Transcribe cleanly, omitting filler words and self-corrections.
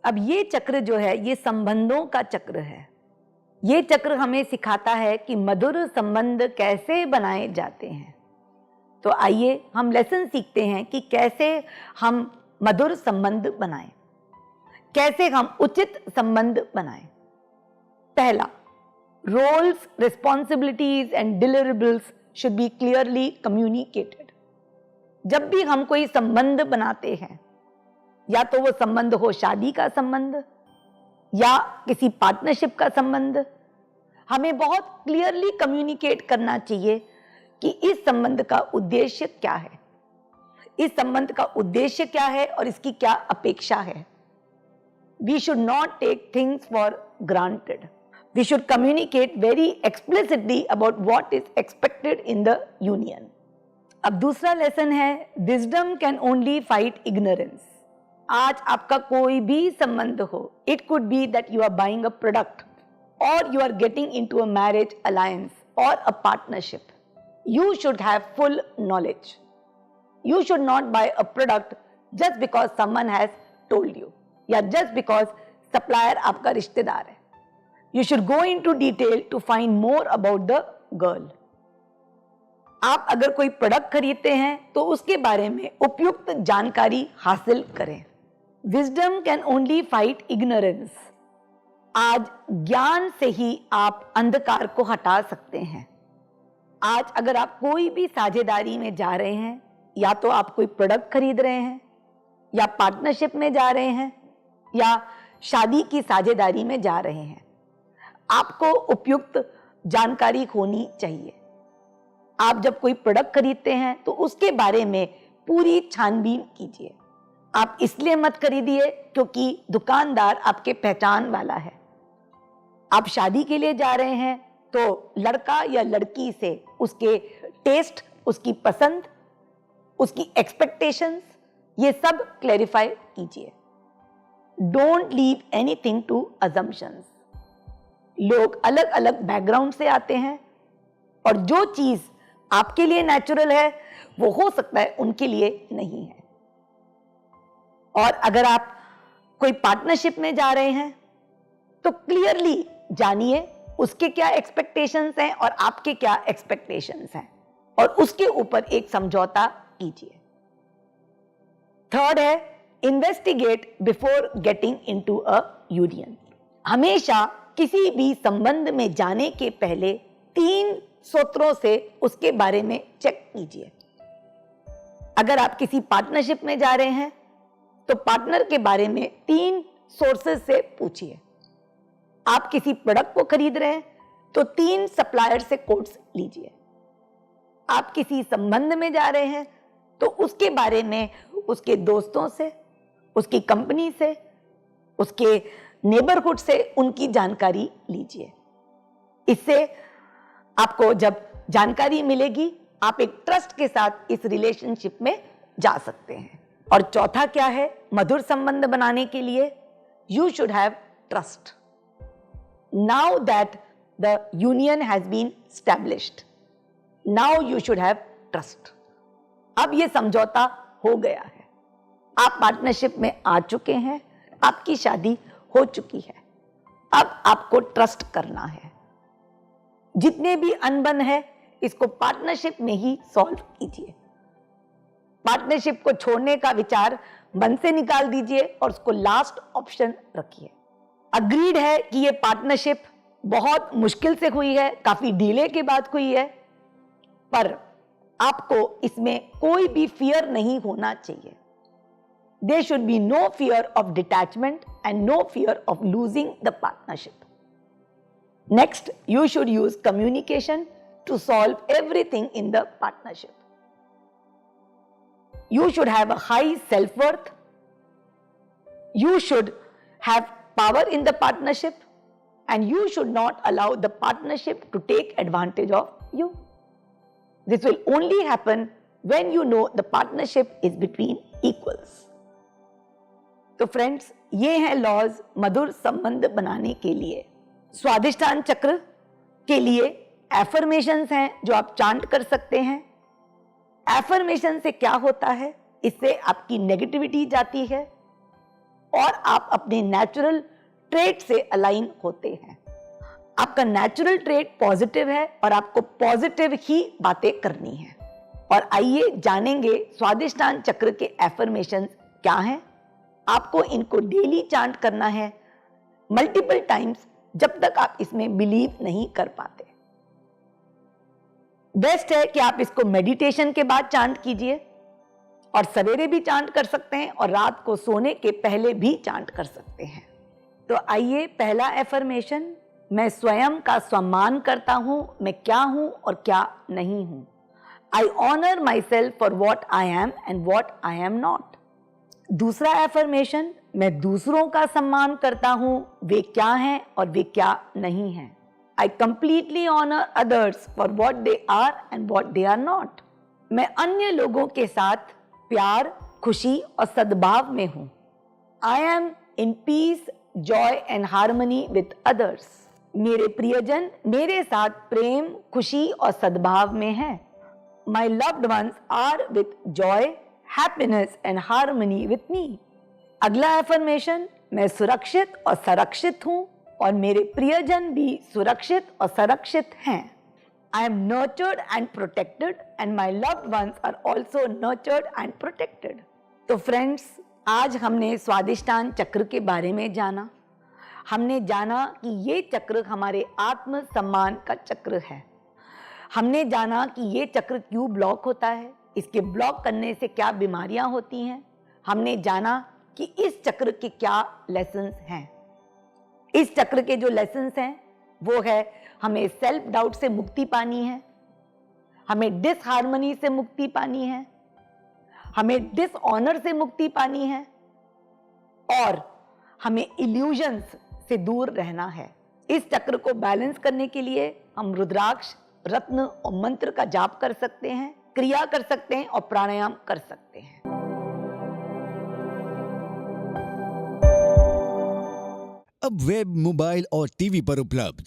अब ये चक्र जो है ये संबंधों का चक्र है। ये चक्र हमें सिखाता है कि मधुर संबंध कैसे बनाए जाते हैं। तो आइए हम लेसन सीखते हैं कि कैसे हम मधुर संबंध बनाएं, कैसे हम उचित संबंध बनाएं। पहला, roles, responsibilities and deliverables should be clearly communicated. जब भी हम कोई संबंध बनाते हैं, या तो वो संबंध हो शादी का संबंध या किसी पार्टनरशिप का संबंध, हमें बहुत क्लियरली कम्युनिकेट करना चाहिए कि इस संबंध का उद्देश्य क्या है, इस संबंध का उद्देश्य क्या है और इसकी क्या अपेक्षा है। We should not take things for granted. We should communicate very explicitly about what is expected in the union. अब दूसरा लेसन है, wisdom can only fight ignorance. आज आपका कोई भी संबंध हो, it could be that you are buying a product or you are getting into a marriage alliance or a partnership. You should have full knowledge. You should not buy a product just because someone has told you या just because supplier आपका रिश्तेदार है. You should go into detail to find more about the girl. आप अगर कोई product खरीदते हैं तो उसके बारे में उपयुक्त जानकारी हासिल करें. Wisdom can only fight ignorance. आज ज्ञान से ही आप अंधकार को हटा सकते हैं. आज अगर आप कोई भी साझेदारी में जा रहे हैं, या तो आप कोई प्रोडक्ट खरीद रहे हैं, या पार्टनरशिप में जा रहे हैं, या शादी की साझेदारी में जा रहे हैं, आपको उपयुक्त जानकारी होनी चाहिए. आप जब कोई प्रोडक्ट खरीदते हैं तो उसके बारे में पूरी छानबीन कीजिए. आप इसलिए मत खरीदिए क्योंकि दुकानदार आपके पहचान वाला है. आप शादी के लिए जा रहे हैं तो लड़का या लड़की से उसके टेस्ट, उसकी पसंद, उसकी एक्सपेक्टेशंस, ये सब क्लैरिफाई कीजिए. Don't leave anything to assumptions. लोग अलग अलग बैकग्राउंड से आते हैं और जो चीज आपके लिए नेचुरल है वो हो सकता है उनके लिए नहीं है. और अगर आप कोई पार्टनरशिप में जा रहे हैं तो क्लियरली जानिए उसके क्या एक्सपेक्टेशंस हैं और आपके क्या एक्सपेक्टेशंस हैं, और उसके ऊपर एक समझौता कीजिए. थर्ड है, investigate before getting into a union. हमेशा किसी भी संबंध में जाने के पहले 3 सूत्रों से उसके बारे में चेक कीजिए. अगर आप किसी पार्टनरशिप में जा रहे हैं तो पार्टनर के बारे में 3 सोर्सेस से पूछिए. आप किसी प्रोडक्ट को खरीद रहे हैं तो 3 सप्लायर से कोट्स लीजिए. आप किसी संबंध में जा रहे हैं तो उसके बारे में उसके दोस्तों से, उसकी कंपनी से, उसके नेबरहुड से उनकी जानकारी लीजिए. इससे आपको जब जानकारी मिलेगी आप एक ट्रस्ट के साथ इस रिलेशनशिप में जा सकते हैं. और चौथा क्या है, मधुर संबंध बनाने के लिए you should have trust. Now that the union has been established, now you should have trust. अब ये समझौता हो गया है, आप पार्टनरशिप में आ चुके हैं, आपकी शादी हो चुकी है. अब आपको ट्रस्ट करना है. जितने भी अनबन है इसको पार्टनरशिप में ही सॉल्व कीजिए. पार्टनरशिप को छोड़ने का विचार मन से निकाल दीजिए और उसको लास्ट ऑप्शन रखिए. अग्रीड है कि ये पार्टनरशिप बहुत मुश्किल से हुई है, काफी डिले के बाद हुई है, पर आपको इसमें कोई भी फियर नहीं होना चाहिए. There should be no fear of detachment and no fear of losing the partnership. Next, you should use communication to solve everything in the partnership. You should have a high self-worth. You should have power in the partnership, and you should not allow the partnership to take advantage of you. This will only happen when you know the partnership is between equals. तो friends, ये हैं laws मधुर संबंध बनाने के लिए. स्वादिष्टान चक्र के लिए एफर्मेशंस हैं जो आप चांट कर सकते हैं. एफर्मेशन से क्या होता है, इससे आपकी नेगेटिविटी जाती है. और आप अपने नेचुरल ट्रेट से अलाइन होते हैं। आपका नेचुरल ट्रेट पॉजिटिव है और आपको पॉजिटिव ही बातें करनी है। और आइए जानेंगे स्वादिष्टान चक्र के एफर्मेशंस क्या हैं। आपको इनको डेली चांट करना है मल्टीपल टाइम्स, जब तक आप इसमें बिलीव नहीं कर पाते। बेस्ट है कि आप इसको मेडिटेशन के बाद चांट कीजिए और सवेरे भी चांट कर सकते हैं और रात को सोने के पहले भी चांट कर सकते हैं। तो आइए पहला एफर्मेशन, मैं स्वयं का सम्मान करता हूं, मैं क्या हूं और क्या नहीं हूं। I honour myself for what I am and what I am not. दूसरा एफर्मेशन, मैं दूसरों का सम्मान करता हूं, वे क्या हैं और वे क्या नहीं हैं। I completely honour others for what they are and what they are not. मैं अन्य लोगों के साथ प्यार, खुशी और सद्भाव में हूं। I am in peace, Joy and harmony with others. मेरे प्रियजन मेरे साथ प्रेम, खुशी और सद्भाव में हैं। My loved ones are with joy, happiness and harmony with me. अगला एफर्मेशन, मैं सुरक्षित और संरक्षित हूं और मेरे प्रियजन भी सुरक्षित और संरक्षित हैं। I am nurtured and protected and my loved ones are also nurtured and protected. तो फ्रेंड्स, आज हमने स्वादिष्टान चक्र के बारे में जाना। हमने जाना कि ये चक्र हमारे आत्म सम्मान का चक्र है। हमने जाना कि ये चक्र क्यों ब्लॉक होता है, इसके ब्लॉक करने से क्या बीमारियां होती हैं। हमने जाना कि इस चक्र के क्या लेसन्स हैं। इस चक्र के जो लेसन्स हैं वो है, हमें सेल्फ डाउट से मुक्ति पानी है, हमें डिसहार्मनी से मुक्ति पानी है, हमें डिसऑनर से मुक्ति पानी है और हमें इल्यूजन्स से दूर रहना है। इस चक्र को बैलेंस करने के लिए हम रुद्राक्ष, रत्न और मंत्र का जाप कर सकते हैं, क्रिया कर सकते हैं और प्राणायाम कर सकते हैं। अब वेब, मोबाइल और टीवी पर उपलब्ध